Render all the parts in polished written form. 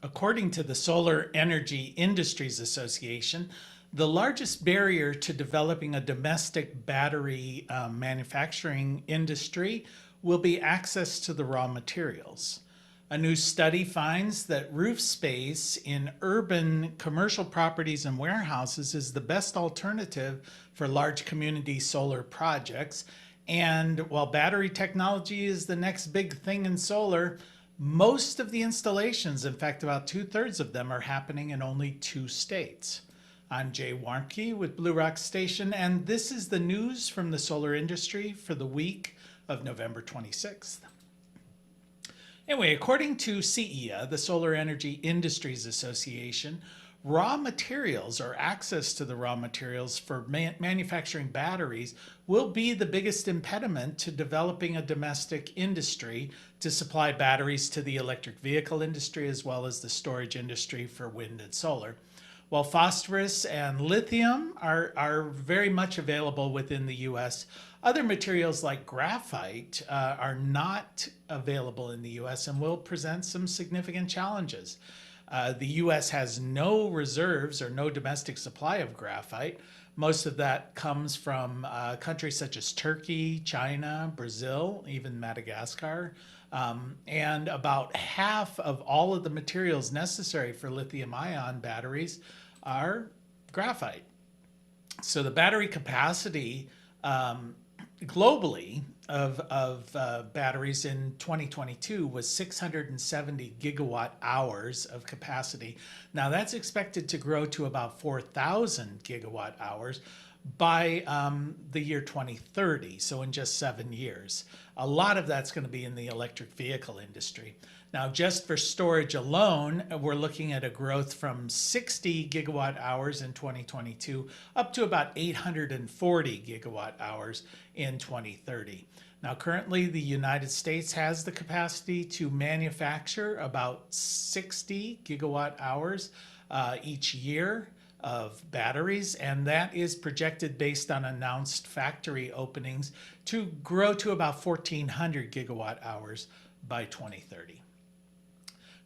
According to the Solar Energy Industries Association, the largest barrier to developing a domestic battery manufacturing industry will be access to the raw materials. A new study finds that roof space in urban commercial properties and warehouses is the best alternative for large community solar projects. And while battery technology is the next big thing in solar, most of the installations, in fact, about 2/3 of them, are happening in only 2 states. I'm Jay Warnke with Blue Rock Station, and this is the news from the solar industry for the week of November 26th. Anyway, according to CEA, the Solar Energy Industries Association, raw materials or access to the raw materials for manufacturing batteries will be the biggest impediment to developing a domestic industry to supply batteries to the electric vehicle industry as well as the storage industry for wind and solar. While phosphorus and lithium are very much available within the US, other materials like graphite are not available in the US and will present some significant challenges. The US has no reserves or no domestic supply of graphite. Most of that comes from countries such as Turkey, China, Brazil, even Madagascar. And about half of all of the materials necessary for lithium ion batteries are graphite. So the battery capacity globally of batteries in 2022 was 670 gigawatt hours of capacity. Now that's expected to grow to about 4,000 gigawatt hours by the year 2030, so in just 7 years. A lot of that's going to be in the electric vehicle industry. Now, just for storage alone, we're looking at a growth from 60 gigawatt hours in 2022 up to about 840 gigawatt hours in 2030. Now, currently, the United States has the capacity to manufacture about 60 gigawatt hours each year of batteries, and that is projected based on announced factory openings to grow to about 1,400 gigawatt hours by 2030.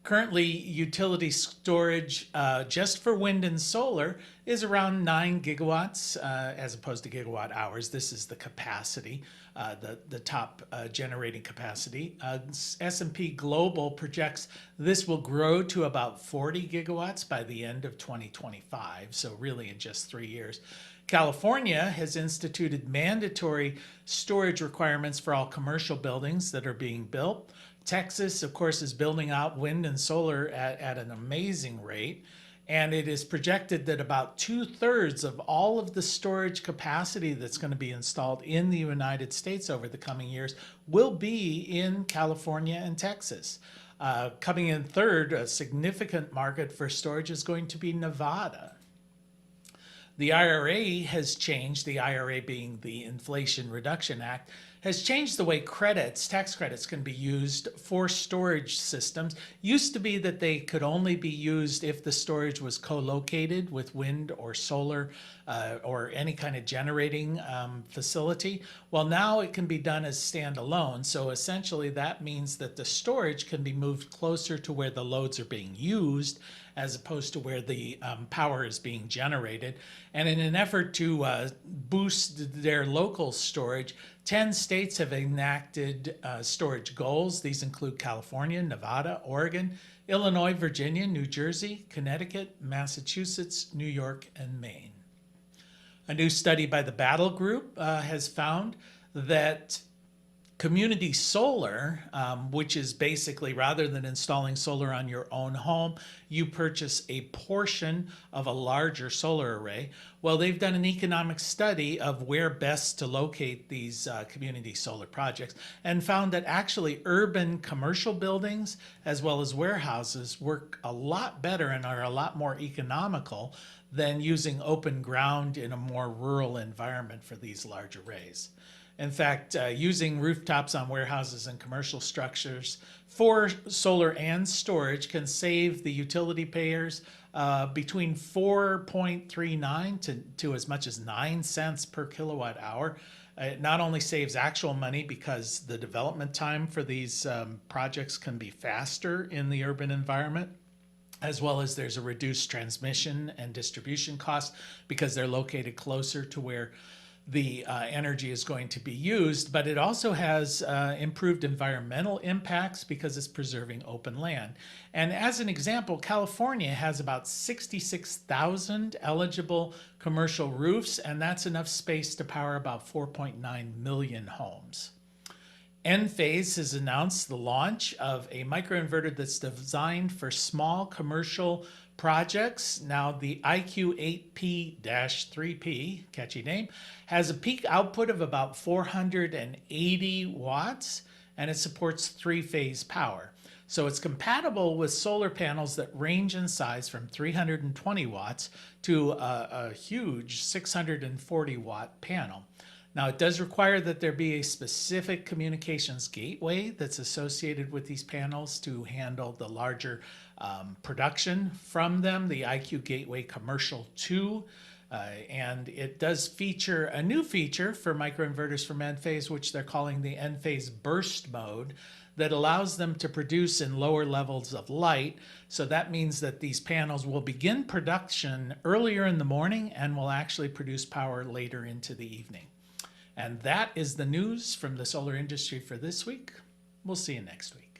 Currently, utility storage just for wind and solar is around 9 gigawatts as opposed to gigawatt hours. This is the capacity, the top generating capacity. S&P Global projects this will grow to about 40 gigawatts by the end of 2025, so really in just 3 years. California has instituted mandatory storage requirements for all commercial buildings that are being built. Texas, of course, is building out wind and solar at an amazing rate. And it is projected that about 2/3 of all of the storage capacity that's going to be installed in the United States over the coming years will be in California and Texas. Coming in third, a significant market for storage is going to be Nevada. The IRA has changed, the IRA being the Inflation Reduction Act, has changed the way tax credits can be used for storage systems. Used to be that they could only be used if the storage was co-located with wind or solar or any kind of generating facility. Well, now it can be done as standalone. So essentially that means that the storage can be moved closer to where the loads are being used as opposed to where the power is being generated. And in an effort to boost their local storage, 10 states have enacted storage goals. These include California, Nevada, Oregon, Illinois, Virginia, New Jersey, Connecticut, Massachusetts, New York, and Maine. A new study by the Battle Group has found that community solar, which is basically rather than installing solar on your own home, you purchase a portion of a larger solar array. Well, they've done an economic study of where best to locate these community solar projects and found that actually urban commercial buildings as well as warehouses work a lot better and are a lot more economical than using open ground in a more rural environment for these large arrays. In fact, using rooftops on warehouses and commercial structures for solar and storage can save the utility payers between 4.39 to as much as 9 cents per kilowatt hour. It not only saves actual money because the development time for these projects can be faster in the urban environment, as well as there's a reduced transmission and distribution cost because they're located closer to where the energy is going to be used. But it also has improved environmental impacts because it's preserving open land. And as an example, California has about 66,000 eligible commercial roofs, and that's enough space to power about 4.9 million homes. Enphase has announced the launch of a microinverter that's designed for small commercial projects. Now, the IQ8P-3P, catchy name, has a peak output of about 480 watts, and it supports three-phase power. So it's compatible with solar panels that range in size from 320 watts to a huge 640 watt panel. Now, it does require that there be a specific communications gateway that's associated with these panels to handle the larger production from them, the IQ Gateway Commercial 2. And it does feature a new feature for microinverters from Enphase, which they're calling the Enphase Burst Mode, that allows them to produce in lower levels of light. So that means that these panels will begin production earlier in the morning and will actually produce power later into the evening. And that is the news from the solar industry for this week. We'll see you next week.